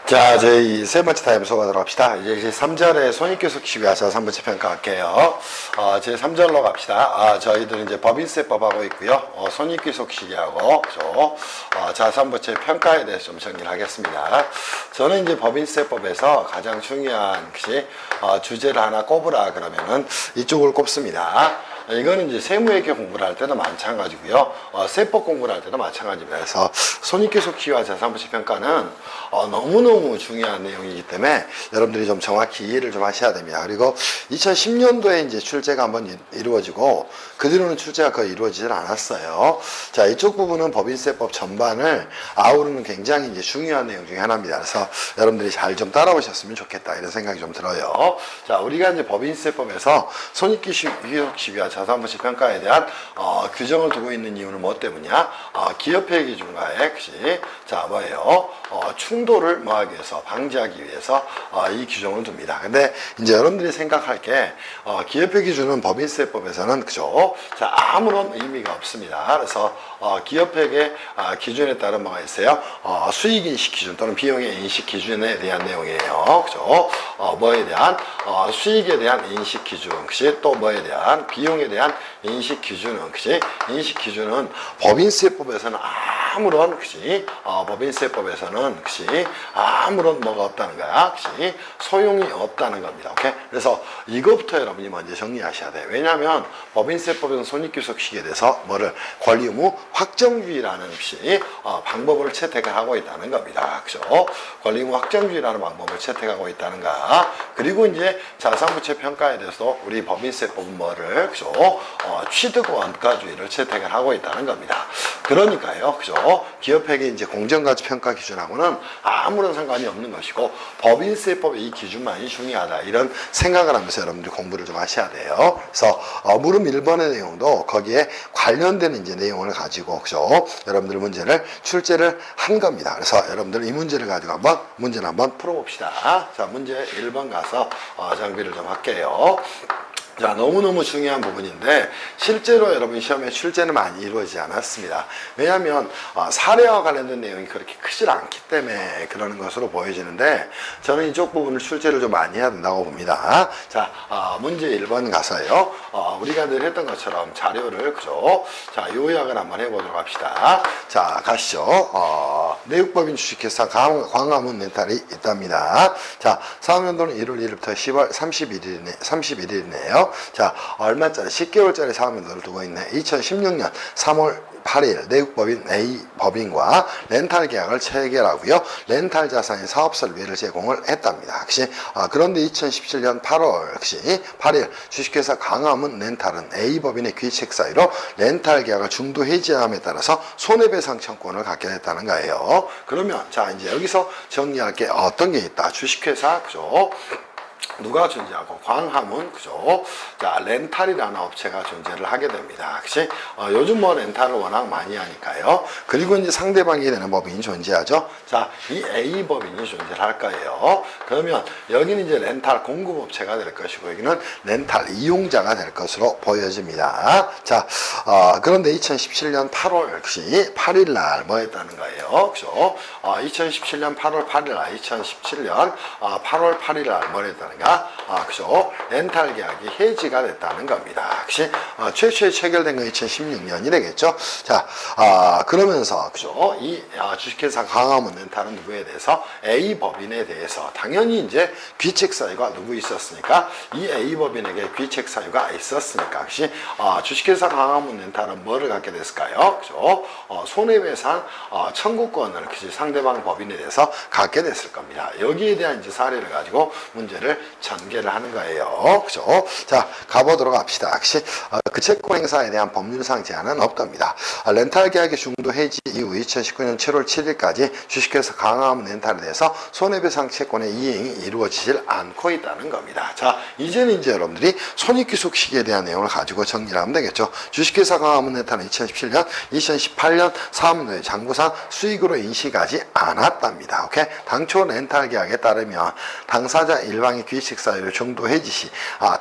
자, 저희 세 번째 타임 소개하도록 합시다. 이제 3절에 손익계속 시비하자 3번째 평가할게요. 제 3절로 갑시다. 저희들은 이제 법인세법하고 있고요. 손익계속 시기하고, 그죠? 자, 3번째 평가에 대해서 좀 정리를 하겠습니다. 저는 이제 법인세법에서 가장 중요한 것이, 주제를 하나 꼽으라 그러면은 이쪽을 꼽습니다. 이거는 이제 세무회계 공부를 할 때도 마찬가지고요. 세법 공부를 할 때도 마찬가지입니다. 그래서 손익계속 시기와 자산부채 평가는 너무너무 중요한 내용이기 때문에 여러분들이 좀 정확히 이해를 좀 하셔야 됩니다. 그리고 2010년도에 이제 출제가 한번 이루어지고 그 뒤로는 출제가 거의 이루어지질 않았어요. 자, 이쪽 부분은 법인세법 전반을 아우르는 굉장히 이제 중요한 내용 중에 하나입니다. 그래서 여러분들이 잘 좀 따라오셨으면 좋겠다 이런 생각이 좀 들어요. 자, 우리가 이제 법인세법에서 손익계속 시비와 자산부채 평가에 대한 규정을 두고 있는 이유는 뭐 때문이냐? 기업회계 기준과의 것이 자 뭐예요? 충돌을 뭐하기 위해서 방지하기 위해서 이 규정을 둡니다. 근데 이제 여러분들이 생각할 게 기업회 기준은 법인세법에서는 그죠? 자, 아무런 의미가 없습니다. 그래서 기업회계 기준에 따른 뭐가 있어요? 수익인식 기준 또는 비용의 인식 기준에 대한 내용이에요. 그죠? 뭐에 대한 수익에 대한 인식 기준, 그치? 또 뭐에 대한 비용에 대한 인식 기준은, 그치? 인식 기준은 법인세법에서는 아무런, 그치? 법인세법에서는, 그치? 아무런 뭐가 없다는 거야, 그치? 소용이 없다는 겁니다. 오케이? 그래서 이것부터 여러분이 먼저 정리하셔야 돼요. 왜냐하면 법인세법에서는 손익계속 시기에 대해서 뭐를 권리 의무 확정주의라는 것이 방법을 채택을 하고 있다는 겁니다. 그죠? 권리 의무 확정주의라는 방법을 채택하고 있다는가. 그리고 이제 자산부채 평가에 대해서도 우리 법인세법은 뭐를, 그죠? 취득 원가주의를 채택을 하고 있다는 겁니다. 그러니까요, 그죠? 기업회계 이제 공정가치 평가 기준하고는 아무런 상관이 없는 것이고 법인세법의 이 기준만이 중요하다 이런 생각을 하면서 여러분들이 공부를 좀 하셔야 돼요. 그래서 물음 1번의 내용도 거기에 관련되는 이제 내용을 가지고, 그죠? 여러분들 문제를 출제를 한 겁니다. 그래서 여러분들 이 문제를 가지고 문제를 한번 풀어봅시다. 자, 문제 1번 가서 정비를 좀 할게요. 자, 너무너무 중요한 부분인데 실제로 여러분 시험에 출제는 많이 이루어지지 않았습니다. 왜냐하면 사례와 관련된 내용이 그렇게 크질 않기 때문에 그러는 것으로 보여지는데 저는 이쪽 부분을 출제를 좀 많이 해야 된다고 봅니다. 자, 문제 1번 가서요. 우리가 늘 했던 것처럼 자료를, 그죠? 자, 요약을 한번 해보도록 합시다. 자, 가시죠. 내육법인 주식회사 광화문 렌탈이 있답니다. 자, 사업연도는 1월 1일부터 10월 31일이네요. 자, 얼마짜리 10개월짜리 사업연도를 두고 있네. 2016년 3월 8일 내육법인 A법인과 렌탈 계약을 체결하고요. 렌탈 자산의 사업 설비를 제공을 했답니다. 역시 그런데 2017년 8월 역시 8일 주식회사 강화문 렌탈은 A법인의 귀책 사유로 렌탈 계약을 중도 해지함에 따라서 손해배상 청구권을 갖게 됐다는 거예요. 그러면 자, 이제 여기서 정리할 게 어떤 게 있다. 주식회사, 그죠? 누가 존재하고 광화문, 그죠? 자, 렌탈이라는 업체가 존재를 하게 됩니다. 그치? 요즘 뭐 렌탈을 워낙 많이 하니까요. 그리고 이제 상대방이 되는 법인이 존재하죠. 자, 이 A법인이 존재를 할 거예요. 그러면 여기는 이제 렌탈 공급업체가 될 것이고 여기는 렌탈 이용자가 될 것으로 보여집니다. 자, 그런데 2017년 8월 역시 8일 날 뭐 했다는 거예요. 그죠? 2017년 8월 8일 날, 2017년 8월 8일 날 뭐 했다는가? 그죠? 렌탈 계약이 해지가 됐다는 겁니다. 역시 최초에 체결된 건 2016년이 되겠죠. 자, 그러면서 그죠? 이 주식회사 강화문 렌탈은 누구에 대해서 A법인에 대해서 당연히 이제 귀책 사유가 누구 있었으니까 이 A법인에게 귀책 사유가 있었으니까 역시 주식회사 강화문 렌탈은 뭐를 갖게 됐을까요? 그죠? 손해배상 청구권을 그치? 상대방 법인에 대해서 갖게 됐을 겁니다. 여기에 대한 이제 사례를 가지고 문제를 전개를 하는 거예요. 그죠? 자, 가보도록 합시다. 역시 그 채권 행사에 대한 법률상 제한은 없답니다. 렌탈 계약의 중도 해지 이후 2019년 7월 7일까지 주식회사 강화문 렌탈에 대해서 손해배상 채권의 이행이 이루어지질 않고 있다는 겁니다. 자, 이제는 이제 여러분들이 손익계속 시기에 대한 내용을 가지고 정리를 하면 되겠죠. 주식회사 강화문 렌탈은 2017년, 2018년 사업연도의 장부상 수익으로 인식하지 않았답니다. 오케이? 당초 렌탈 계약에 따르면 당사자 일방의 귀책 식사료 정도 해지 시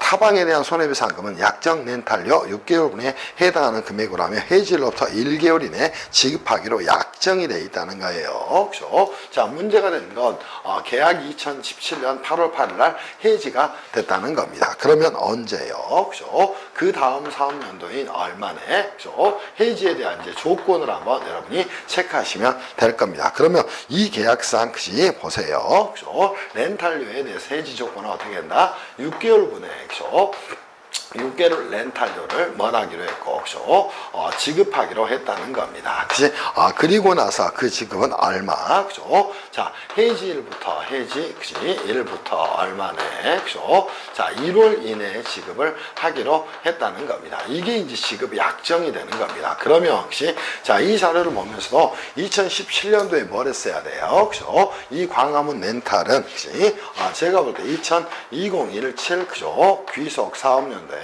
타방에 대한 손해배상금은 약정 렌탈료 6개월분에 해당하는 금액으로 하며 해지일로부터 1개월 이내 지급하기로 약정이 되어 있다는 거예요. 그렇죠? 자, 문제가 되는 건 계약이 2017년 8월 8일 날 해지가 됐다는 겁니다. 그러면 언제요? 그렇죠? 그 다음 사업연도인 얼마네? 그렇죠? 해지에 대한 이제 조건을 한번 여러분이 체크하시면 될 겁니다. 그러면 이 계약상 그시 보세요. 그렇죠? 렌탈료에 대해서 해지 조건은 어떻게 된다? 6개월분에 그렇죠? 6개월 렌탈료를 뭐하기로 했고, 그죠? 지급하기로 했다는 겁니다. 그치? 그리고 나서 그 지급은 얼마, 그죠? 자, 해지일부터, 그치? 일부터 얼마네, 그죠? 자, 1월 이내에 지급을 하기로 했다는 겁니다. 이게 이제 지급 약정이 되는 겁니다. 그러면, 그치? 자, 이 자료를 보면서도 2017년도에 뭘 했어야 돼요, 그죠? 이 광화문 렌탈은, 그치? 제가 볼 때 2017, 그죠? 귀속 사업연도에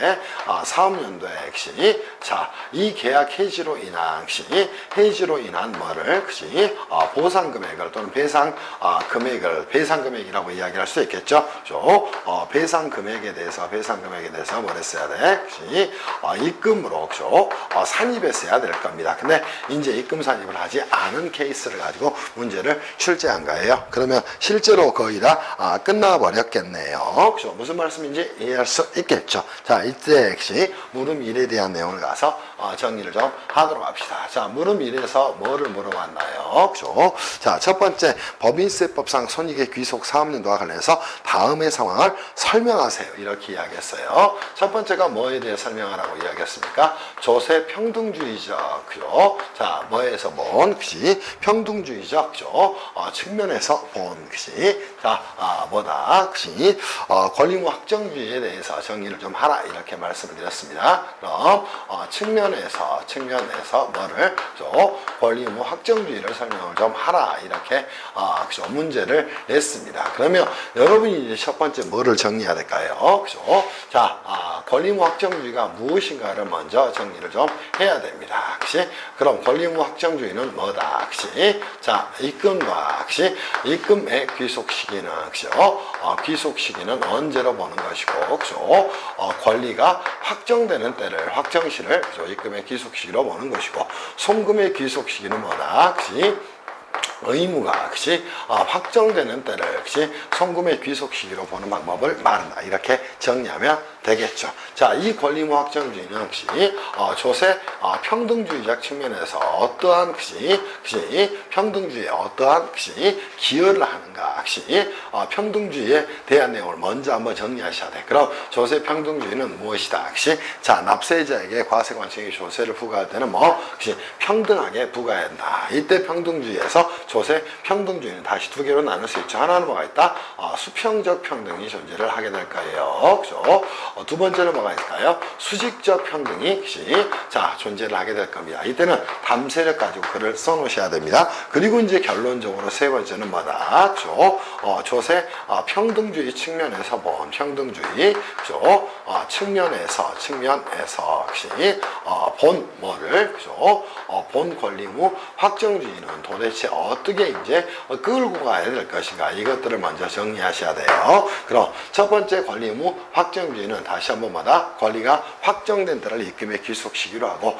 사업연도에 액시 자, 이 계약 해지로 인한 해지로 인한 뭐를 그치 보상 금액을 또는 배상 금액을 배상 금액이라고 이야기할 수 있겠죠. 배상 금액에 대해서 뭘 했어야 돼? 그치 입금으로 그죠 산입했어야 될 겁니다. 근데 이제 입금 산입을 하지 않은 케이스를 가지고 문제를 출제한 거예요. 그러면 실제로 거의 다 끝나버렸겠네요. 그죠? 무슨 말씀인지 이해할 수 있겠죠. 자, 이때 역시 물음 1에 대한 내용을 가서 정리를 좀 하도록 합시다. 자, 물음 1에서 뭐를 물어봤나요? 그죠? 자, 첫 번째 법인세법상 손익의 귀속 사업연도와 관련해서 다음의 상황을 설명하세요. 이렇게 이야기했어요. 첫 번째가 뭐에 대해 설명하라고 이야기했습니까? 조세 평등주의적, 그죠? 자, 뭐에서 본, 그지? 평등주의적, 그죠? 측면에서 본, 그지? 자, 뭐다, 그지? 권리무 확정주의에 대해서 정리를 좀 하라. 이렇게 말씀을 드렸습니다. 그럼 측면에서 뭐를 권리의무 확정주의를 설명을 좀 하라 이렇게 그죠? 문제를 냈습니다. 그러면 여러분이 이제 첫 번째 뭐를 정리해야 될까요? 그죠? 자, 권리의무 확정주의가 무엇인가를 먼저 정리를 좀 해야 됩니다. 그치? 그럼 권리의무 확정주의는 뭐다? 그치? 자, 입금과 그치? 입금의 귀속 시기는 그죠? 귀속 시기는 언제로 보는 것이고 그죠? 권리가 확정되는 때를 확정시를 입금의 귀속시기로 보는 것이고 송금의 귀속시기는 뭐다? 그치? 의무가 그치 확정되는 때를 그치 송금의 귀속 시기로 보는 방법을 말한다 이렇게 정리하면 되겠죠. 자, 이 권리의무 확정주의는 혹시 조세 평등주의적 측면에서 어떠한 그치 평등주의에 어떠한 그치 기여를 하는가 그치 평등주의에 대한 내용을 먼저 한번 정리하셔야 돼. 그럼 조세 평등주의는 무엇이다 그치 자, 납세자에게 과세관청이 조세를 부과할 때는 뭐 그치 평등하게 부과해야 한다. 이때 평등주의에서 조세 평등주의는 다시 두 개로 나눌 수 있죠. 하나는 뭐가 있다? 수평적 평등이 존재를 하게 될 거예요. 그죠? 두 번째는 뭐가 있을까요? 수직적 평등이 자, 존재를 하게 될 겁니다. 이때는 담세력 가지고 글을 써놓으셔야 됩니다. 그리고 이제 결론적으로 세 번째는 뭐다? 그죠? 조세 평등주의 측면에서 본 평등주의 그죠? 측면에서 본 뭐를 그죠? 본 권리의무 확정주의는 도대체 어떻게 이제 끌고 가야 될 것인가 이것들을 먼저 정리하셔야 돼요. 그럼 첫 번째 권리의무 확정주의는 다시 한번 뭐다? 권리가 확정된 때를 입금의 귀속 시기로 하고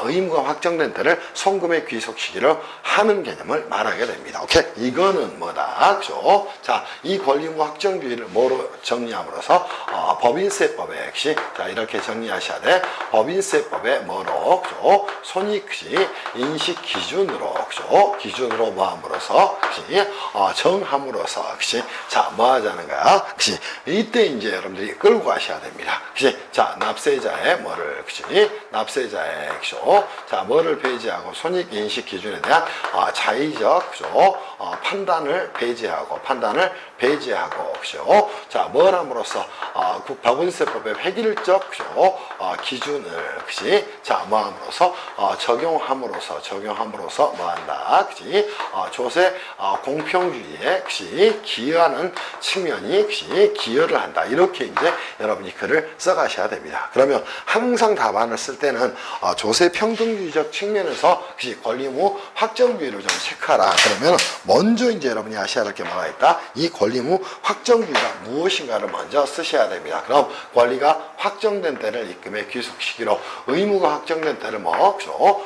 의무가 확정된 때를 송금의 귀속 시기로 하는 개념을 말하게 됩니다. 오케이? 이거는 뭐다? 그죠? 자, 이 권리의무 확정주의를 뭐로 정리함으로써 법인세법에 자, 이렇게 정리하셔야 돼. 법인세법에 뭐로 그죠? 손익시 인식 기준으로 그죠? 기준으로 뭐함으로써 정함으로써 자, 뭐 하자는 거야? 이때 이제 여러분들이 끌고 가셔야 됩니다. 자, 납세자의 뭐를 납세자의 그죠? 자, 뭐를 배제하고 손익 인식 기준에 대한 자의적 그죠? 판단을 배제하고 그죠? 자, 뭘 함으로써 법인세법의 획일적 그죠? 기준을 자, 뭐 함으로써 적용함으로써 뭐 한다? 조세 공평주의에 기여하는 측면이 기여를 한다. 이렇게 이제 여러분이 글을 써가셔야 됩니다. 그러면 항상 답안을 쓸 때는 조세 평등주의적 측면에서 권리의무 확정주의를 좀 체크하라. 그러면 먼저 이제 여러분이 아셔야 할 게 뭐가 있다? 이 권리의무 확정주의가 무엇 무엇인가를 먼저 쓰셔야 됩니다. 그럼 권리가 확정된 때를 입금의 귀속 시기로, 의무가 확정된 때를 뭐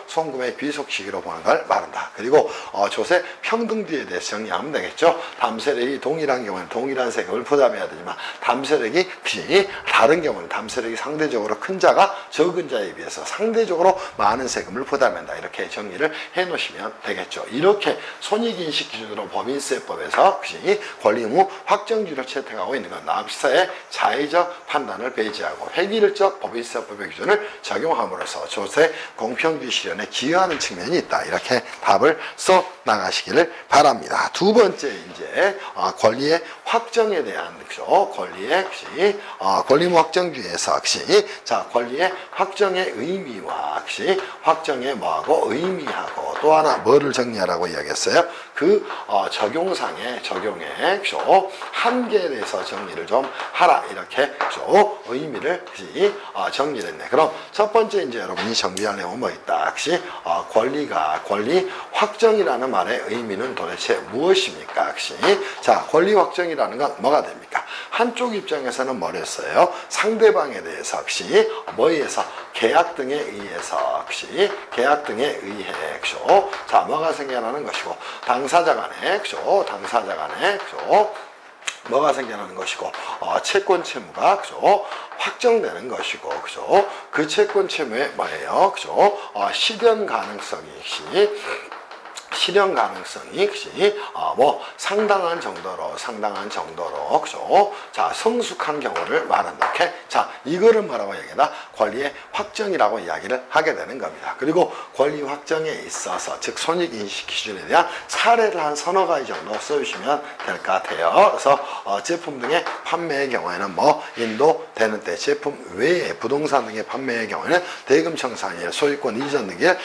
송금의 귀속 시기로 보는 걸 말한다. 그리고 조세 평등비에 대해서 정리하면 되겠죠. 담세력이 동일한 경우는 동일한 세금을 부담해야 되지만 담세력이 다른 경우는 담세력이 상대적으로 큰 자가 적은 자에 비해서 상대적으로 많은 세금을 부담한다. 이렇게 정리를 해 놓으시면 되겠죠. 이렇게 손익인식 기준으로 법인세법에서 권리 의무 확정주의를 채택하고 있는 건 납세의 자의적 판단을 배제하고 획일적 법인세법의 기준을 적용함으로써 조세 공평주의 실현에 기여하는 측면이 있다. 이렇게 답을 써 나가시기를 바랍니다. 두 번째 이제 권리의 확정에 대한 권리의 권리 의무 확정주의에서 자 권리의 확정의 의미와 확정의 뭐하고 의미하고 또 하나 뭐를 정리하라고 이야기했어요? 그 적용의 한계에 대해서 정리를 좀 하라. 이렇게 의미를 정리를 했네. 그럼 첫 번째 이제 여러분이 정리할 내용은 뭐 있다? 권리 확정이라는 말의 의미는 도대체 무엇입니까? 자, 권리 확정이라는 건 뭐가 됩니까? 한쪽 입장에서는 뭐랬어요? 상대방에 대해서 뭐에 의해서 계약 등에 의해서 계약 등에 의해 자 뭐가 생겨나는 것이고 당사자 간에 뭐가 생겨나는 것이고 채권 채무가 확정되는 것이고 그 채권 채무에 뭐예요? 실현 가능성이 뭐 상당한 정도로 자 성숙한 경우를 말한다. 오케이? 자 이거를 뭐라고 얘기하나? 권리의 확정이라고 이야기를 하게 되는 겁니다. 그리고 권리 확정에 있어서 즉 손익인식 기준에 대한 사례를 한 서너 가지 정도 써주시면 될 것 같아요. 그래서 제품 등의 판매의 경우에는 뭐 인도되는 때, 제품 외에 부동산 등의 판매의 경우에는 대금 청산일, 소유권 이전 등의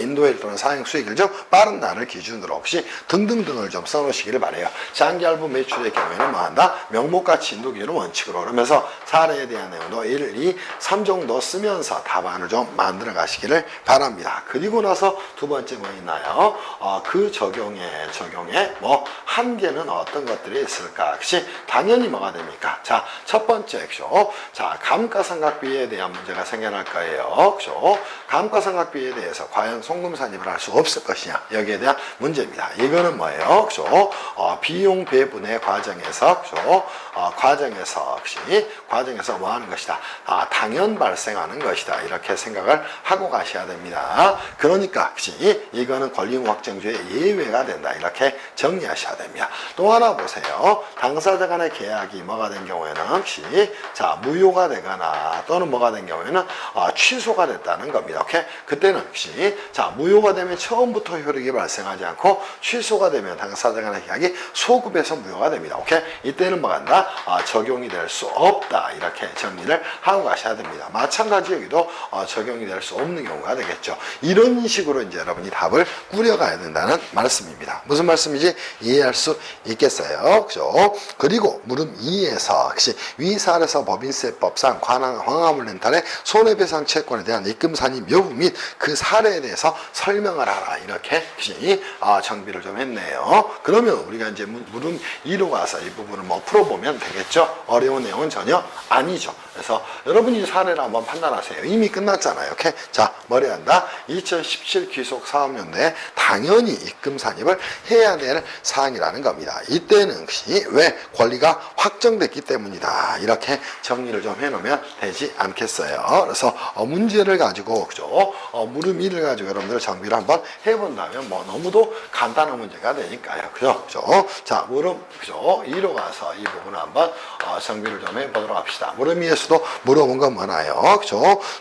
인도일 또는 사용 수익일 중 빠른 날을 기준으로 혹시 등등등을 좀 써놓으시기를 바래요. 장기할부 매출의 경우에는 뭐한다? 명목가치 인도 기준을 원칙으로. 그러면서 사례에 대한 내용도 1, 2, 3 정도 쓰면서 답안을 좀 만들어 가시기를 바랍니다. 그리고 나서 두 번째 뭐 있나요? 그 적용에 뭐 한계는 어떤 것들이 있을까? 당연히 뭐가 됩니까? 자, 첫 번째 자 감가상각비에 대한 문제가 생겨날 거예요. 감가상각비에 대해서 과연 송금 산입을 할 수 없을 것이냐? 여기에 대한 문제입니다. 이거는 뭐예요? 비용 배분의 과정에서 뭐 하는 것이다? 당연 발생하는 것이다. 이렇게 생각을 하고 가셔야 됩니다. 그러니까 이거는 권리 의무 확정주의 예외가 된다. 이렇게 정리하셔야 됩니다. 또 하나 보세요. 당사자 간의 계약이 뭐가 된 경우에는 자 무효가 되거나 또는 뭐가 된 경우에는 취소가 됐다는 겁니다. 오케이? 그때는 자 무효가 되면 처음부터 효력이 발생하지 않고 취소가 되면 당사자 간의 계약이 소급해서 무효가 됩니다. 오케이? 이때는 뭐 한다? 적용이 될 수 없다. 이렇게 정리를 하고 가셔야 됩니다. 마찬가지 여기도 적용이 될 수 없는 경우가 되겠죠. 이런 식으로 이제 여러분이 답을 꾸려가야 된다는 말씀입니다. 무슨 말씀인지 이해할 수 있겠어요? 그리고 물음 2에서 위 사례에서 법인세법상 황화물 렌탈의 손해배상 채권에 대한 입금 산입 여부 및 그 사례에 대해서 설명을 하라. 이렇게 정비를 좀 했네요. 그러면 우리가 이제 물음 2로 가서 이 부분을 뭐 풀어보면 되겠죠. 어려운 내용은 전혀 아니죠. 그래서 여러분이 사례를 한번 판단하세요. 이미 끝났잖아요. 오케이? 자, 뭐래 한다? 2017 귀속 사업연도에 당연히 입금 산입을 해야 될 사항이라는 겁니다. 이때는 왜 권리가 확정됐기 때문이다. 이렇게 정리를 좀 해놓으면 되지 않겠어요. 그래서 문제를 가지고 물음 2를 가지고 여러분들 정비를 한번 해본다면 뭐 너무도 간단한 문제가 되니까요. 그죠? 자, 물음 2로 가서 이 부분을 한번 정비를 좀 해보도록 합시다. 물음 2에서도 물어본 건 뭐나요?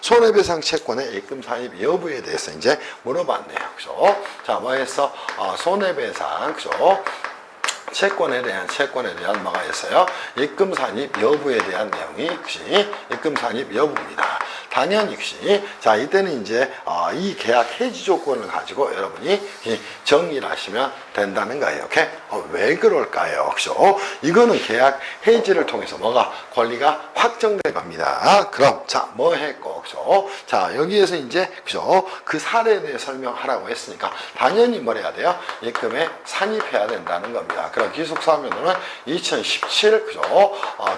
손해배상 채권의 입금 산입 여부에 대해서 이제 물어봤네요. 자, 뭐 해서 손해배상 채권에 대한 뭐가 있어요? 입금 산입 여부에 대한 내용이 입금 산입 여부입니다. 당연히 자 이때는 이제 이 계약 해지 조건을 가지고 여러분이 정리를 하시면 된다는 거예요. 오케이? 왜 그럴까요? 이거는 계약 해지를 통해서 뭐가 권리가 확정된 겁니다. 그럼 자 뭐 했고 자 여기에서 이제 그 사례에 대해 설명하라고 했으니까 당연히 뭘 해야 돼요? 입금에 산입해야 된다는 겁니다. 그럼 귀속사업연도는 2017 그죠?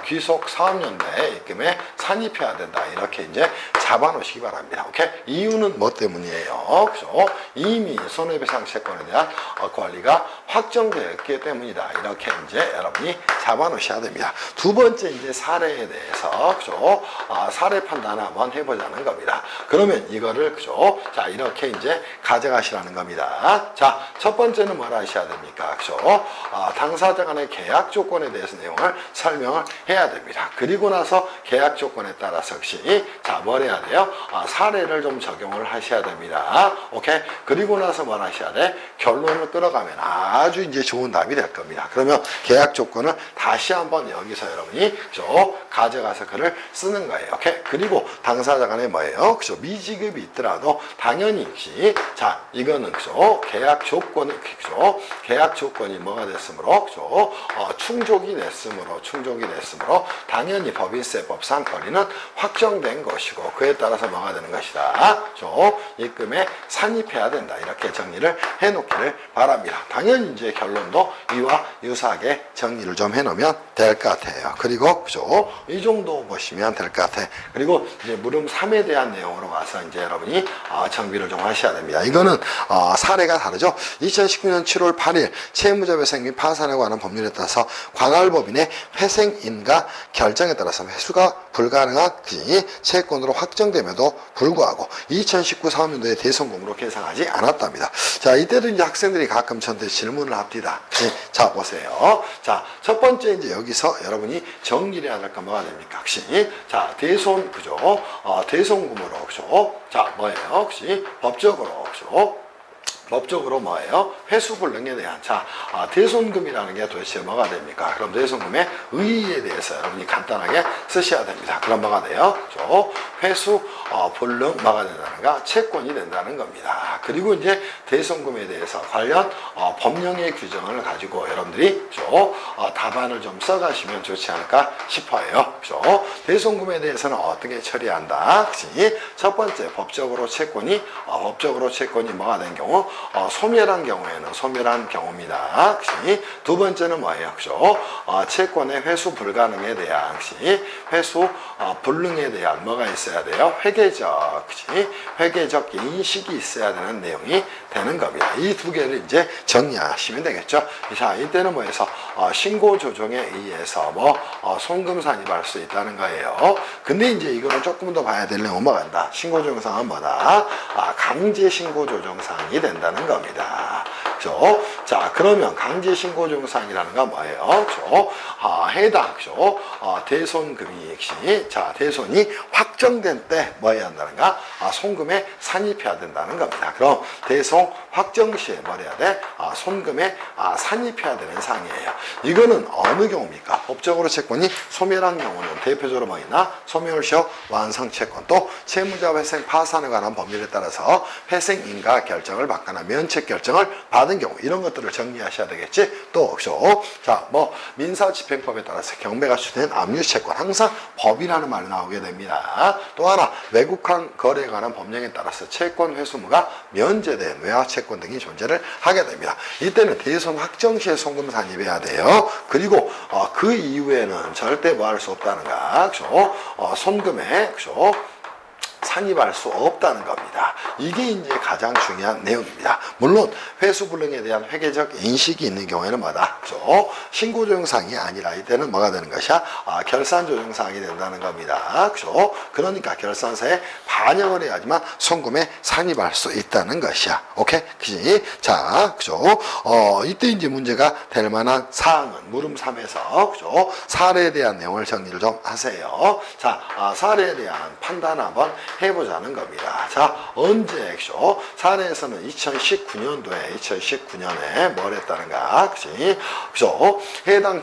귀속사업연도에 입금에 산입해야 된다. 이렇게 이제 잡아놓으시기 바랍니다. 오케이? 이유는 뭐 때문이에요? 그죠? 이미 손해배상 채권에 대한 권리가 확정되었기 때문이다. 이렇게 이제 여러분이 잡아놓으셔야 됩니다. 두 번째 이제 사례에 대해서 그죠? 사례 판단 한번 해보자는 겁니다. 그러면 이거를 그죠? 자 이렇게 이제 가져가시라는 겁니다. 자 첫 번째는 뭐라 하셔야 됩니까? 그죠? 당사자 간의 계약 조건에 대해서 내용을 설명을 해야 됩니다. 그리고 나서 계약 조건에 따라서 역시 자 뭘 해야 돼요? 사례를 좀 적용을 하셔야 됩니다. 오케이? 그리고 나서 뭘 하셔야 돼? 결론을 끌어가면 아주 이제 좋은 답이 될 겁니다. 그러면 계약 조건을 다시 한번 여기서 여러분이 그죠? 가져가서 글을 쓰는 거예요. 오케이? 그리고 당사자 간에 뭐예요? 그죠? 미지급이 있더라도 당연히 역시 자 이거는 그죠? 계약 조건이 그죠? 계약 조건이 뭐가 됐으므로 그죠? 충족이 됐으므로 당연히 법인세법상 권리는 확정된 것이고 그에 따라서 뭐가 되는 것이다. 그죠? 입금에 산입해야 된다. 이렇게 정리를 해놓기를 바랍니다. 당연히 이제 결론도 이와 유사하게 정리를 좀 해놓으면 될 것 같아요. 그리고 그죠? 이 정도 보시면 될 것 같아. 그리고 이제 물음 3에 대한 내용으로 가서 이제 여러분이 정비를 좀 하셔야 됩니다. 이거는 사례가 다르죠. 2019년 7월 8일 채무자 회생 및 파산에 관한 법률에 따라서 관할법인의 회생인가 결정에 따라서 회수가 불가능한 채권으로 확정됨에도 불구하고 2019 사업연도에 대손금으로 계상하지 않았답니다. 자, 이때도 이제 학생들이 가끔 저한테 질문을 합니다. 자, 보세요. 자, 첫 번째 이제 여기서 여러분이 정리를 해야 될 건 뭐가 됩니까? 혹시 자, 대손 그죠? 대손금으로 그죠? 자, 뭐예요? 혹시 법적으로 그죠? 법적으로 뭐예요? 회수불능에 대한 대손금이라는 게 도대체 뭐가 됩니까? 그럼 대손금의 의의에 대해서 여러분이 간단하게 쓰셔야 됩니다. 그럼 뭐가 돼요? 회수 불능 뭐가 된다는가? 채권이 된다는 겁니다. 그리고 이제 대손금에 대해서 관련 법령의 규정을 가지고 여러분들이 답안을 좀 써가시면 좋지 않을까 싶어요. 대손금에 대해서는 어떻게 처리한다? 첫 번째 법적으로 채권이 뭐가 된 경우 소멸한 경우에는 소멸한 경우입니다. 두 번째는 뭐예요? 채권의 회수 불가능에 대한 회수 불능에 대한 뭐가 있어야 돼요? 회계적 인식이 있어야 되는 내용이 되는 겁니다. 이 두 개를 이제 정리하시면 되겠죠. 자, 이때는 뭐해서 신고 조정에 의해서 손금 산입할 수 있다는 거예요. 근데 이제 이거는 조금 더 봐야 될 내용은 뭐가 된다? 신고 조정사항은 뭐다? 강제 신고 조정사항이 된다는 겁니다. 자, 그러면 강제 신고 조정사항이라는 건 뭐예요? 해당 대손금이 대손이 확정된 때 뭐 해야 한다는가? 손금에 산입해야 된다는 겁니다. 그럼 대손 확정 시에 뭐 해야 돼? 손금에 산입해야 되는 사항이에요. 이거는 어느 경우입니까? 법적으로 채권이 소멸한 경우는 대표적으로 뭐 있나? 소멸시효 완성 채권, 또 채무자 회생 파산에 관한 법률에 따라서 회생인가 결정을 받거나 면책 결정을 받은 경우, 이런 것들을 정리하셔야 되겠지. 또 민사집행법에 따라서 경매가 추진된 압류채권, 항상 법이라는 말이 나오게 됩니다. 또 하나 외국환 거래에 관한 법령에 따라서 채권 회수무가 면제된 외화채권 등이 존재를 하게 됩니다. 이때는 대손 확정 시에 손금 산입해야 돼요. 그리고 그 이후에는 절대 뭐 할 수 없다는가? 손금에 산입할 수 없다는 겁니다. 이게 이제 가장 중요한 내용입니다. 물론 회수불능에 대한 회계적 인식이 있는 경우에는 뭐다? 신고조정사항이 아니라 이때는 뭐가 되는 것이야? 결산조정사항이 된다는 겁니다. 그러니까 결산서에 반영을 해야지만 손금에 산입할 수 있다는 것이야. 오케이? 그지? 자, 이때 이제 문제가 될 만한 사항은 물음 3에서 사례에 대한 내용을 정리를 좀 하세요. 자, 사례에 대한 판단 한번 해보자는 겁니다. 자, 언제 사례에서는 2019년에 뭘 했다는가? 해당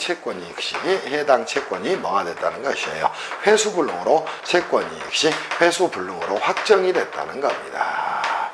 채권이 뭐가 됐다는 것이에요? 회수불능으로 채권이 회수불능으로 확정이 됐다는 겁니다.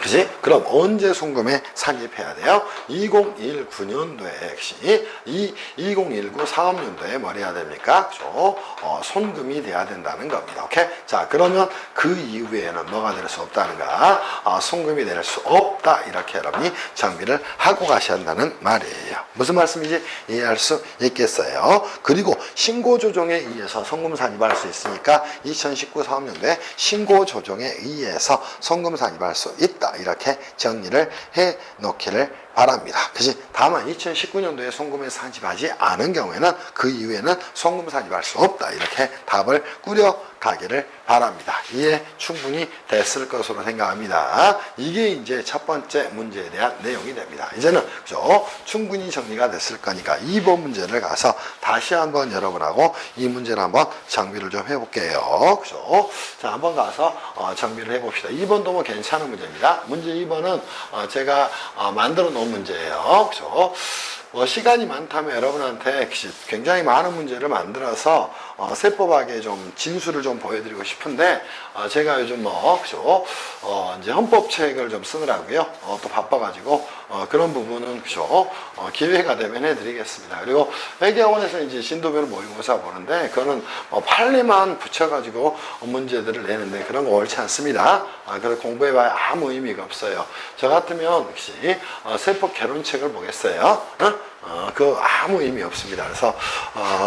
그지? 그럼 언제 송금에 상입해야 돼요? 2019년도에 역시 2019 사업년도에 뭘 해야 됩니까? 그죠? 송금이 돼야 된다는 겁니다. 오케이? 자, 그러면 그 이후에는 뭐가 될 수 없다는가? 송금이 될 수 없다. 이렇게 여러분이 정비를 하고 가셔야 한다는 말이에요. 무슨 말씀인지 이해할 수 있겠어요? 그리고 신고 조정에 의해서 송금 산입할 수 있으니까 2019 사업년도에 신고 조정에 의해서 송금 산입할 수 있다. 이렇게 정리를 해 놓기를 바랍니다. 그치? 다만 2019년도에 송금에 산입하지 않은 경우에는 그 이후에는 송금 산입할 수 없다. 이렇게 답을 꾸려가기를 바랍니다. 이해 충분히 됐을 것으로 생각합니다. 이게 이제 첫 번째 문제에 대한 내용이 됩니다. 이제는 그죠? 충분히 정리가 됐을 거니까 2번 문제를 가서 다시 한번 여러분하고 이 문제를 한번 정비를 좀 해볼게요. 그죠? 자, 한번 가서 정비를 해봅시다. 2번도 뭐 괜찮은 문제입니다. 문제 2번은 제가 만들어 놓은 문제예요. 그죠? 시간이 많다면 여러분한테 굉장히 많은 문제를 만들어서 세법하게 좀 진술을 좀 보여드리고 싶은데 제가 요즘 그죠? 이제 헌법책을 좀 쓰느라고요. 또 바빠가지고 그런 부분은 그죠? 기회가 되면 해드리겠습니다. 그리고 회계학원에서 이제 신도별 모의고사 보는데 그거는 판례만 붙여가지고 문제들을 내는데 그런 거 옳지 않습니다. 그래서 공부해봐야 아무 의미가 없어요. 저 같으면 혹시 세법 개론책을 보겠어요. 그 아무 의미 없습니다. 그래서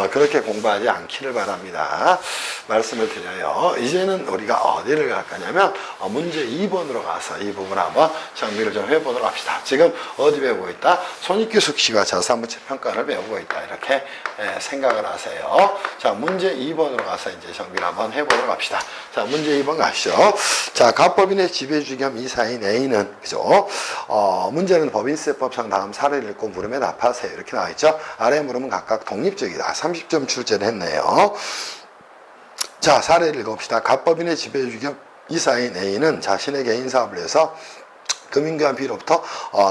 그렇게 공부하지 않기를 바랍니다. 말씀을 드려요. 이제는 우리가 어디를 갈 거냐면 문제 2번으로 가서 이 부분 한번 정리를 좀 해보도록 합시다. 지금 어디 배우고 있다? 손익규 숙식과 자산부채 평가를 배우고 있다. 이렇게 생각을 하세요. 자, 문제 2번으로 가서 이제 정리를 한번 해보도록 합시다. 자, 문제 2번 가시죠. 자, 갑법인의 지배주 겸 이사인 A는 그죠? 문제는 법인세법상 다음 사례를 읽고 물음에 답하세요. 이렇게 나와 있죠. 아래 물음은 각각 독립적이다. 30점 출제를 했네요. 자, 사례를 읽어봅시다. 갑법인의 지배주 겸 이사인 A는 자신의 개인 사업을 해서 금융기관 B로부터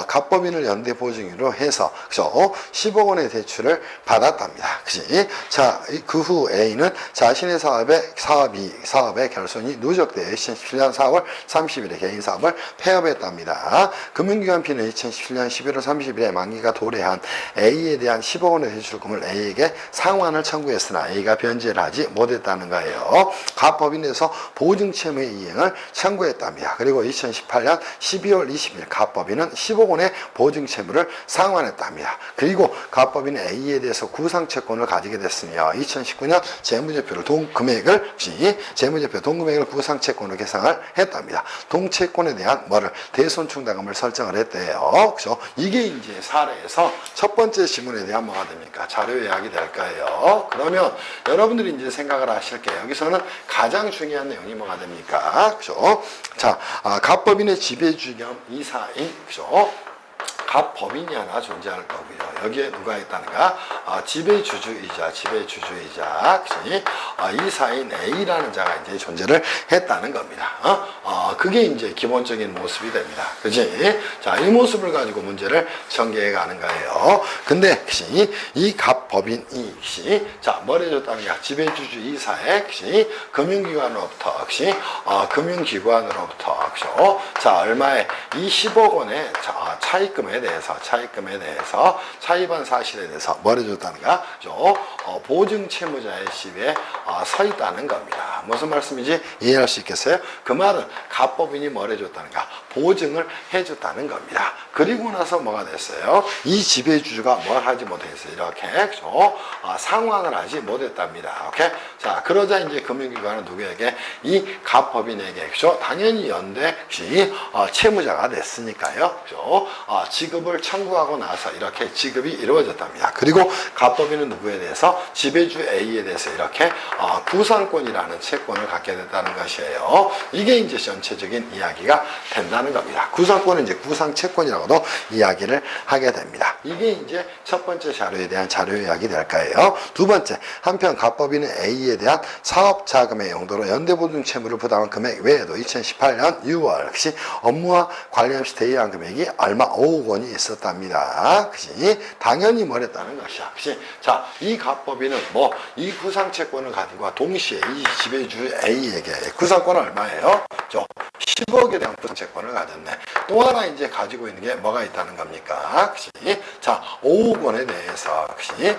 갑법인을 연대 보증인으로 해서 그죠? 10억 원의 대출을 받았답니다. 그지? 자, 그 후 A는 자신의 사업의 결손이 누적되어 2017년 4월 30일에 개인 사업을 폐업했답니다. 금융기관 B는 2017년 11월 30일에 만기가 도래한 A에 대한 10억 원의 대출금을 A에게 상환을 청구했으나 A가 변제를 하지 못했다는 거예요. 갑법인에서 보증채무의 이행을 청구했답니다. 그리고 2018년 12월 20일 갑법인은 10억 원의 보증채무를 상환했답니다. 그리고 갑법인은 A에 대해서 구상채권을 가지게 됐으며 2019년 재무제표를 동금액을 구상채권으로 계상을 했답니다. 동채권에 대한 대손충당금을 설정을 했대요. 그렇죠? 이게 이제 사례에서 첫 번째 지문에 대한 뭐가 됩니까? 자료 요약이 될 거예요. 그러면 여러분들이 이제 생각을 하실게요. 여기서는 가장 중요한 내용이 뭐가 됩니까? 그렇죠? 자, 갑법인의 지배주 겸 이사인, 그죠? 갑법인이 하나 존재할 거고요. 여기에 누가 있다는가? 지배주주이자, 그치? 이사인 A라는 자가 이제 존재를 했다는 겁니다. 그게 이제 기본적인 모습이 됩니다. 그치? 자, 이 모습을 가지고 문제를 전개해 가는 거예요. 근데, 그치? 이 갑법인이, 그치? 자, 뭘 해줬다는가? 지배주주 이사에, 그치? 금융기관으로부터, 그치? 금융기관으로부터, 그죠? 자, 얼마에? 이 10억 원의 차입금에 대해서 차입한 사실에 대해서 뭘 해줬다는가? 보증 채무자의 시비에 서 있다는 겁니다. 무슨 말씀인지 이해할 수 있겠어요? 그 말은 갑법인이 뭘 해줬다는가? 보증을 해줬다는 겁니다. 그리고 나서 뭐가 됐어요? 이 지배주주가 뭘 하지 못했어요? 이렇게 상환을 하지 못했답니다. 오케이? 자, 그러자 이제 금융기관은 누구에게? 이 갑법인에게, 그죠? 당연히 연대 채무자가 됐으니까요. 그죠? 지급을 청구하고 나서 이렇게 지급이 이루어졌답니다. 그리고 갑법인은 누구에 대해서? 지배주 A에 대해서 이렇게 구상권이라는 채권을 갖게 됐다는 것이에요. 이게 이제 전체적인 이야기가 된다는 겁니다. 구상권은 이제 구상채권이라고도 이야기를 하게 됩니다. 이게 이제 첫 번째 자료에 대한 자료 요약이 될 거예요. 두 번째, 한편 갑법인은 A에 대한 사업자금의 용도로 연대보증 채무를 부담한 금액 외에도 2018년 6월 역시 업무와 관련 시 대여한 금액이 얼마 5억 원이 있었답니다. 그치? 당연히 뭘 했다는 것이야. 그치? 자, 이 갑 법인은 뭐 이 구상채권을 가지고 동시에 이 지배주 A에게 구상권은 얼마예요? 10억에 대한 구상채권을 가졌네. 또 하나 이제 가지고 있는 게 뭐가 있다는 겁니까? 그치? 자, 5억 원에 대해서 그치?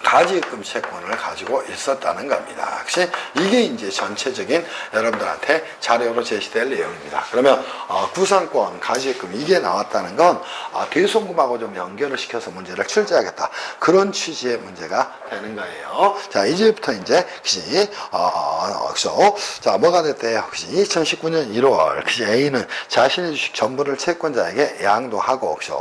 가지금 채권을 가지고 있었다는 겁니다. 혹시 이게 이제 전체적인 여러분들한테 자료로 제시될 내용입니다. 그러면 구상권, 가지금 이게 나왔다는 건 대손금하고 좀 연결을 시켜서 문제를 출제하겠다. 그런 취지의 문제가 되는 거예요. 자, 이제부터 이제 혹시 자, 뭐가 됐대요? 혹시 2019년 1월 혹시 A는 자신의 주식 전부를 채권자에게 양도하고 혹시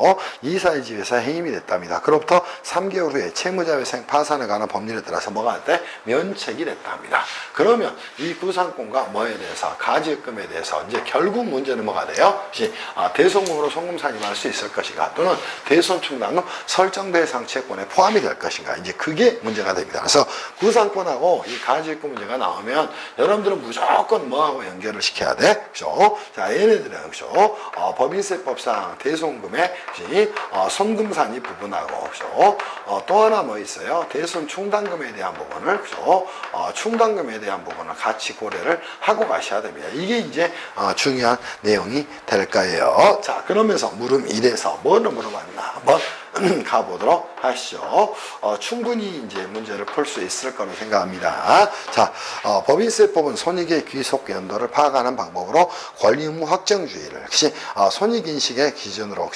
이사의 집에서 해임이 됐답니다. 그로부터 3개월 후에 채무자회생 파산에 관한 법률에 따라서 뭐가 돼? 면책이 됐다 합니다. 그러면 이 구상권과 뭐에 대해서 가지금에 대해서 이제 결국 문제는 뭐가 돼요? 혹시 대손금으로 송금 산입할 수 있을 것인가 또는 대손충당금 설정 대상 채권에 포함이 될 것인가 이제 그게 문제가 됩니다. 그래서 구상권하고 이 가지금 문제가 나오면 여러분들은 무조건 뭐하고 연결을 시켜야 돼? 그죠? 자, 얘네들은 그죠? 법인세법상 대손금의 손금산입 부분하고 그죠? 또 하나 뭐 있어요? 대손 충당금에 대한 부분을 그죠? 충당금에 대한 부분을 같이 고려를 하고 가셔야 됩니다. 이게 이제 중요한 내용이 될 거예요. 자, 그러면서 물음 1에서 뭐를 물어봤나 한번 가보도록 하시죠. 충분히 이제 문제를 풀 수 있을 거로 생각합니다. 자, 법인세법은 손익의 귀속 연도를 파악하는 방법으로 권리 의무 확정주의를 역시 손익인식의 기준으로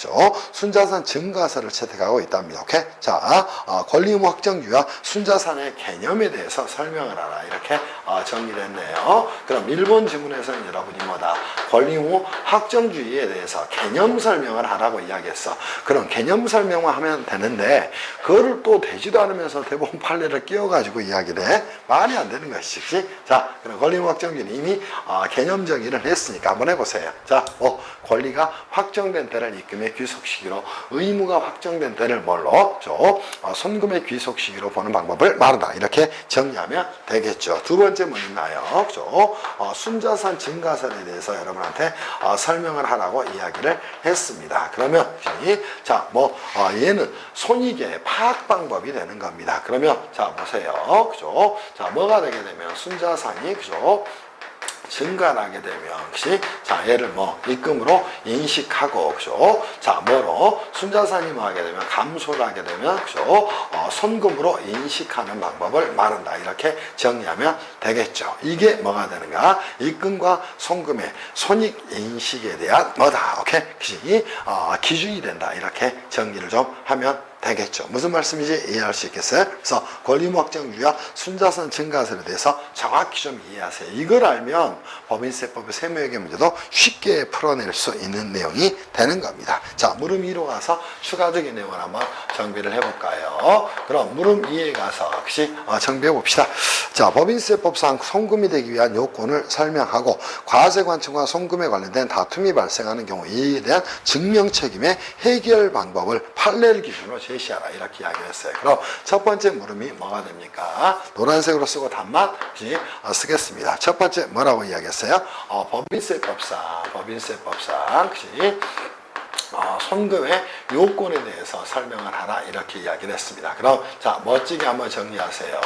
순자산 증가세를 채택하고 있답니다. 오케이? 자, 권리 의무 확정주의와 순자산의 개념에 대해서 설명을 하라 이렇게 정리를 했네요. 그럼 일본 지문에서는 여러분이 뭐다? 권리 의무 확정주의에 대해서 개념 설명을 하라고 이야기했어. 그럼 개념 설명만 하면 되는데 그거를 또 되지도 않으면서 대법원 판례를 끼워가지고 이야기를 해? 말이 안 되는 것이지. 자, 그럼 권리 의무 확정주의는 이미 개념 정의를 했으니까 한번 해보세요. 자, 권리가 확정된 때를 입금의 귀속 시기로 의무가 확정된 때를 뭘로? 손금의 귀속 시기로 보는 방법을 말한다. 이렇게 정리하면 되겠죠. 두 번째 뭐 있나요? 순자산 증가세에 대해서 여러분한테 설명을 하라고 이야기를 했습니다. 그러면 자, 얘는 손익의 파악 방법이 되는 겁니다. 그러면 자, 보세요. 그죠? 자, 뭐가 되게 되면 순자산이 그죠? 증가하게 되면 혹시 자, 얘를 입금으로 인식하고 그죠? 자, 뭐로 순자산이 하게 되면 감소를 하게 되면 그죠? 손금으로 인식하는 방법을 말한다. 이렇게 정리하면 되겠죠. 이게 뭐가 되는가? 입금과 손금의 손익 인식에 대한 뭐다? 오케이? 기준이 된다. 이렇게 정리를 좀 하면 되겠죠. 무슨 말씀인지 이해할 수 있겠어요? 그래서 권리 의무 확정주의와 순자산 증가세에 대해서 정확히 좀 이해하세요. 이걸 알면 법인세법의 세무회계 문제도 쉽게 풀어낼 수 있는 내용이 되는 겁니다. 자, 물음 2로 가서 추가적인 내용을 한번 정비를 해볼까요? 그럼 물음 2에 가서 혹시 정비해 봅시다. 자, 법인세법상 송금이 되기 위한 요건을 설명하고 과세관청과 송금에 관련된 다툼이 발생하는 경우 이에 대한 증명 책임의 해결 방법을 판례를 기준으로 제시하라 이렇게 이야기를 했어요. 그럼 첫 번째 물음이 뭐가 됩니까? 노란색으로 쓰고 답만 쓰겠습니다. 첫 번째 뭐라고 이야기했어요? 법인세법상 손금의 요건에 대해서 설명을 하라 이렇게 이야기를 했습니다. 그럼 자, 멋지게 한번 정리하세요.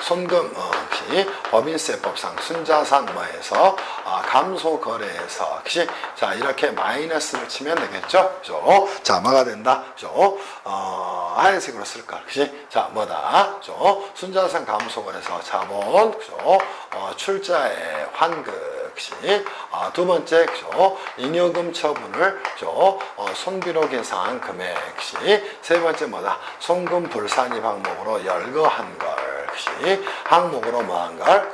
손금 법인세법상 순자산 뭐에서 감소 거래에서 혹시 자, 이렇게 마이너스를 치면 되겠죠? 그죠? 자, 뭐가 된다? 그죠? 하얀색으로 쓸까? 그지? 자, 뭐다? 그죠? 순자산 감소 거래에서 자본, 그죠? 출자의 환급 두 번째 잉여금 처분을 손비로 계산한 금액 세 번째 뭐다? 송금 불산입 항목으로 열거한 걸 항목으로 뭐한 걸?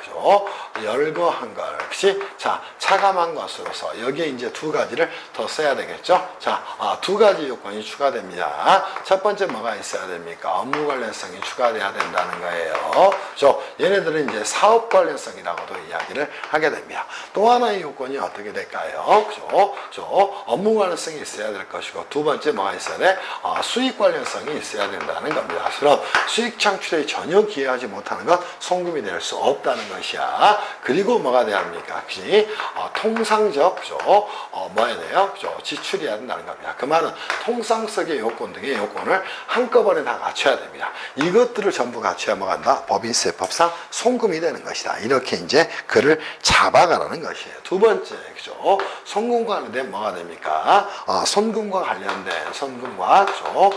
열거한 걸 자, 차감한 것으로서 여기에 이제 두 가지를 더 써야 되겠죠? 자, 두 가지 요건이 추가됩니다. 첫 번째 뭐가 있어야 됩니까? 업무 관련성이 추가돼야 된다는 거예요. 얘네들은 이제 사업 관련성이라고도 이야기를 하게 됩니다. 또 하나의 요건이 어떻게 될까요? 업무 관련성이 있어야 될 것이고 두 번째 뭐가 있어야 돼? 수익 관련성이 있어야 된다는 겁니다. 그럼 수익 창출에 전혀 기여하지 하지 못하는 것 송금이 될 수 없다는 것이야. 그리고 뭐가 돼야 합니까? 그지? 통상적, 그죠? 뭐 해야 돼요? 그죠? 지출해야 된다는 겁니다. 그 말은 통상적의 요건 등의 요건을 한꺼번에 다 갖춰야 됩니다. 이것들을 전부 갖춰야 뭐가 한다? 법인세법상 송금이 되는 것이다. 이렇게 이제 그를 잡아가라는 것이에요. 두 번째, 그죠? 송금과 관련된 뭐가 됩니까? 손금과 관련된, 손금과, 그죠?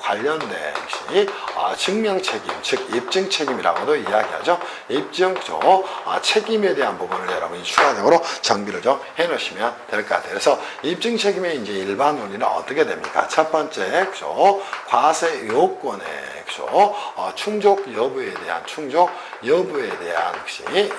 관련된 것이 증명 책임, 즉 입증 책임이라고도 이야기하죠. 입증, 그죠? 책임에 대한 부분을 여러분이 추가적으로 정비를 좀 해놓으시면 될 것 같아요. 그래서 입증 책임의 이제 일반 논리는 어떻게 됩니까? 첫 번째, 그죠? 과세 요건에, 그죠? 충족 여부에 대한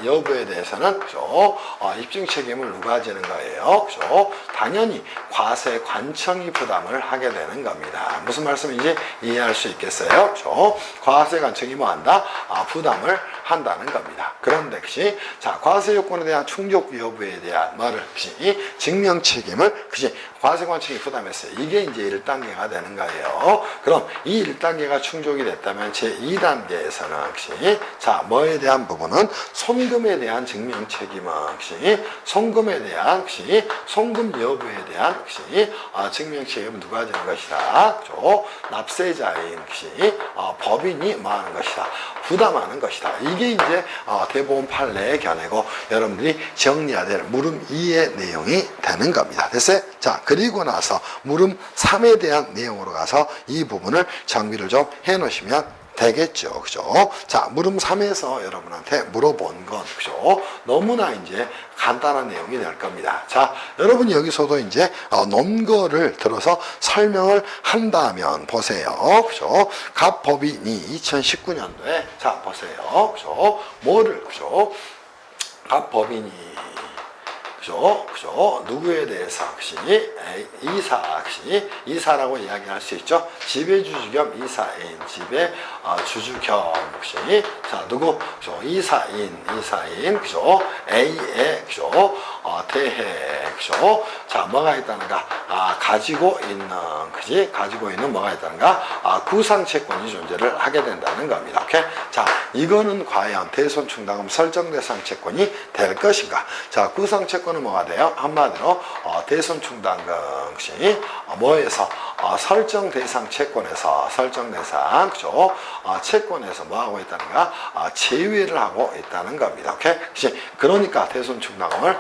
여부에 대해서는, 그죠? 입증 책임을 누가 지는 거예요? 그죠? 당연히 과세 관청이 부담을 하게 되는 겁니다. 무슨 말씀인지 이해할 수 있겠어요? 그죠? 과세 관청이 뭐 한다? 부담을 한다는 겁니다. 그런데 그치? 자, 과세 요건에 대한 충족 여부에 대한 말을 그치? 증명 책임을 그치? 과세 관청이 부담했어요. 이게 이제 1단계가 되는 거예요. 그럼 이 1단계가 충족이 됐다면 제2단계에서는 그치? 자, 뭐에 대한 부분은 손금에 대한 증명 책임은 그치? 송금에 대한 그치? 송금 여부에 대한 그치? 증명 책임은 누가 지는 것이다. 그죠? 납세자인 그치? 법인이 뭐 하는 것이다. 부담하는 것이다. 이게 이제 대법원 판례의 견해고 여러분들이 정리해야 될 물음 2의 내용이 되는 겁니다. 됐어요? 자, 그리고 나서 물음 3에 대한 내용으로 가서 이 부분을 정비를 좀 해놓으시면 되겠죠. 그죠? 자, 물음 3에서 여러분한테 물어본 건, 그죠? 너무나 이제 간단한 내용이 될 겁니다. 자, 여러분 여기서도 이제 논거를 들어서 설명을 한다면 보세요. 그죠? 갑법인이 2019년도에, 자, 보세요. 그죠? 뭐를, 그죠? 갑법인이, 그죠? 누구에 대해서, 그시, 이사라고 이야기할 수 있죠. 지배주주 겸 이사인, 지배주주 겸, 그시, 자, 누구, 그죠? 이사인, 그죠? A의, 그죠? 대해, 그죠? 자, 뭐가 있다는가? 가지고 있는, 그지? 가지고 있는 뭐가 있다는가? 구상채권이 존재를 하게 된다는 겁니다. 오케이? 자, 이거는 과연 대손충당금 설정 대상 채권이 될 것인가? 자, 구상채권은 뭐가 돼요? 한마디로 대손충당금이 뭐에서 설정 대상 채권에서 그죠? 채권에서 뭐 하고 있다는가? 제외를 하고 있다는 겁니다. 오케이? 그러니까 대손충당금을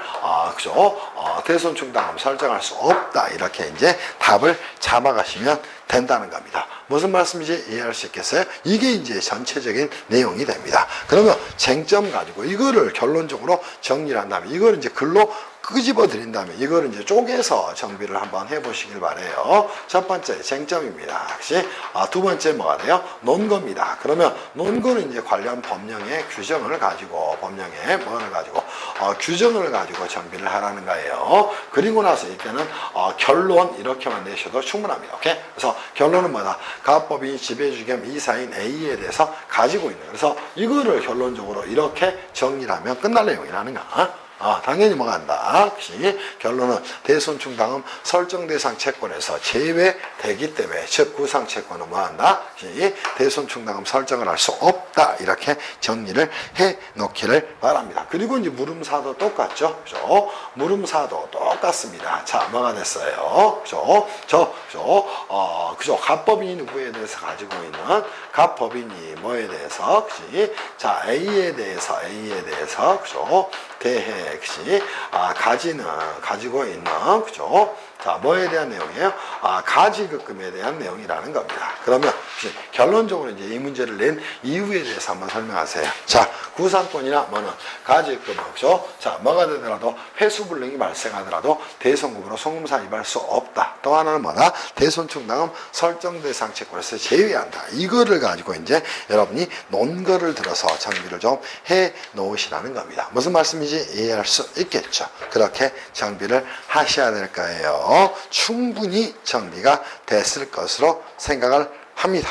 그죠? 대손충당금 설정할 수 없다. 이렇게 이제 답을 잡아가시면 된다는 겁니다. 무슨 말씀인지 이해할 수 있겠어요? 이게 이제 전체적인 내용이 됩니다. 그러면 쟁점 가지고 이거를 결론적으로 정리를 한다면 이걸 이제 글로 끄집어 드린다면 이거를 이제 쪼개서 정비를 한번 해보시길 바래요. 첫 번째 쟁점입니다. 그치? 두 번째 뭐가 돼요? 논거입니다. 그러면 논거는 이제 관련 법령의 규정을 가지고 규정을 가지고 정비를 하라는 거예요. 그리고 나서 이때는 결론 이렇게만 내셔도 충분합니다. 오케이? 그래서 결론은 뭐다? 갑법인이 지배주주 겸 이사인 A에 대해서 가지고 있는. 그래서 이거를 결론적으로 이렇게 정리를 하면 끝날 내용이라는 거. 당연히 뭐가 한다. 결론은 대손충당금 설정 대상 채권에서 제외되기 때문에 즉 구상채권은 뭐 한다. 대손충당금 설정을 할 수 없다. 이렇게 정리를 해 놓기를 바랍니다. 그리고 이제 물음사도 똑같죠. 그죠? 물음사도 똑같습니다. 자, 뭐가 됐어요? 그죠? 갑법인이 누구에 대해서 가지고 있는 갑법인이 뭐에 대해서 그지? 자, A에 대해서 그죠? 대해 역시 가지고 있는 그죠? 자, 뭐에 대한 내용이에요? 가지급금에 대한 내용이라는 겁니다. 그러면 결론적으로 이제 이 문제를 낸 이유에 대해서 한번 설명하세요. 자, 구상권이나 뭐는 가지급금, 그죠? 자, 뭐가 되더라도 회수불능이 발생하더라도 대손금으로 송금사 입할 수 없다. 또 하나는 뭐다? 대손충당금 설정 대상 채권에서 제외한다. 이거를 가지고 이제 여러분이 논거를 들어서 정비를 좀 해 놓으시라는 겁니다. 무슨 말씀인지 이해할 수 있겠죠? 그렇게 정비를 하셔야 될 거예요. 충분히 정비가 됐을 것으로 생각을 합니다.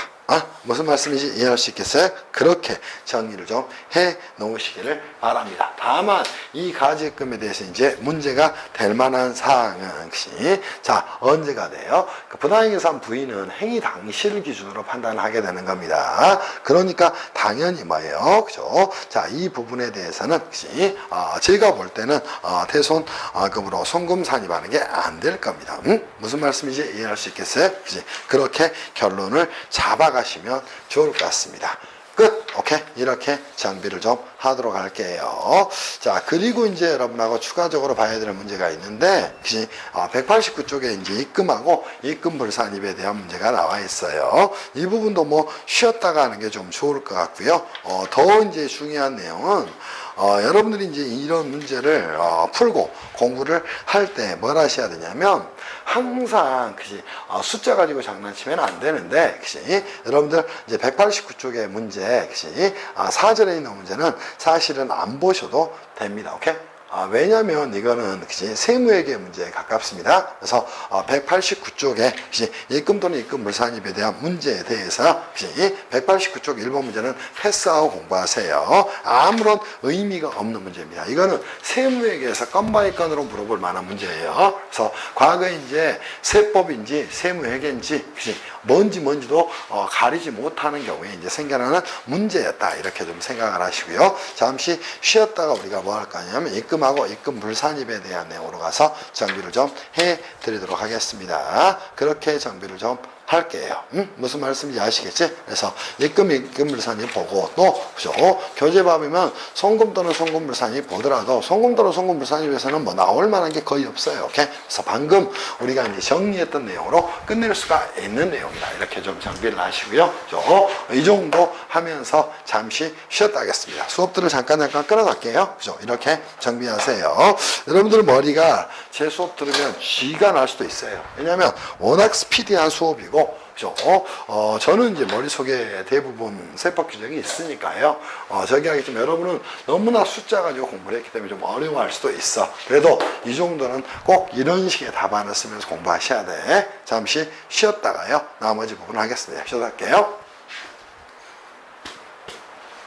무슨 말씀인지 이해할 수 있겠어요? 그렇게 정리를 좀 해 놓으시기를 바랍니다. 다만 이 가지금에 대해서 이제 문제가 될 만한 사항은 자, 언제가 돼요? 그 부당행위상 부인은 행위 당시를 기준으로 판단하게 되는 겁니다. 그러니까 당연히 뭐예요? 그죠? 자, 이 부분에 대해서는 제가 볼 때는 대손금으로 송금 산입하는 게 안 될 겁니다. 무슨 말씀인지 이해할 수 있겠어요? 그렇게 결론을 잡아가시면 좋을 것 같습니다. 끝. 오케이. 이렇게 정비를 좀 하도록 할게요. 자, 그리고 이제 여러분하고 추가적으로 봐야 될 문제가 있는데, 189쪽에 이제 입금하고 입금 불산입에 대한 문제가 나와 있어요. 이 부분도 뭐 쉬었다가 하는 게 좀 좋을 것 같고요. 더 이제 중요한 내용은, 여러분들이 이제 이런 문제를 풀고 공부를 할 때 뭘 하셔야 되냐면 항상 숫자 가지고 장난치면 안 되는데 여러분들 이제 189쪽의 문제 사전에 있는 문제는 사실은 안 보셔도 됩니다. 오케이? 왜냐면 이거는 세무회계 문제에 가깝습니다. 그래서 189쪽에 입금 또는 입금 불산입에 대한 문제에 대해서 189쪽 1번 문제는 패스하고 공부하세요. 아무런 의미가 없는 문제입니다. 이거는 세무회계에서 건바이 건으로 물어볼 만한 문제예요. 그래서 과거에 이제 세법인지 세무회계인지 뭔지도 가리지 못하는 경우에 이제 생겨나는 문제였다. 이렇게 좀 생각을 하시고요. 잠시 쉬었다가 우리가 뭐 할 거냐면 입금하고 입금 불산입에 대한 내용으로 가서 정비를 좀 해드리도록 하겠습니다. 그렇게 정비를 좀 할게요. 무슨 말씀인지 아시겠지? 그래서 입금 불산입 보고 또 그죠? 교재밥이면 송금 또는 송금 불산입 보더라도 송금 또는 송금 불산입에서는 뭐 나올 만한 게 거의 없어요. 오케이? 그래서 방금 우리가 이제 정리했던 내용으로 끝낼 수가 있는 내용이다. 이렇게 좀 정비를 하시고요. 그죠? 이 정도 하면서 잠시 쉬었다 하겠습니다. 수업들을 잠깐 끊어갈게요. 그죠? 이렇게 정비하세요. 여러분들 머리가 제 수업 들으면 쥐가 날 수도 있어요. 왜냐하면 워낙 스피디한 수업이고 그죠? 저는 이제 머릿속에 대부분 세법 규정이 있으니까요. 저기 하겠지만 여러분은 너무나 숫자 가지고 공부를 했기 때문에 좀 어려워할 수도 있어. 그래도 이 정도는 꼭 이런 식의 답안을 쓰면서 공부하셔야 돼. 잠시 쉬었다가요. 나머지 부분 하겠습니다. 쉬었다 할게요.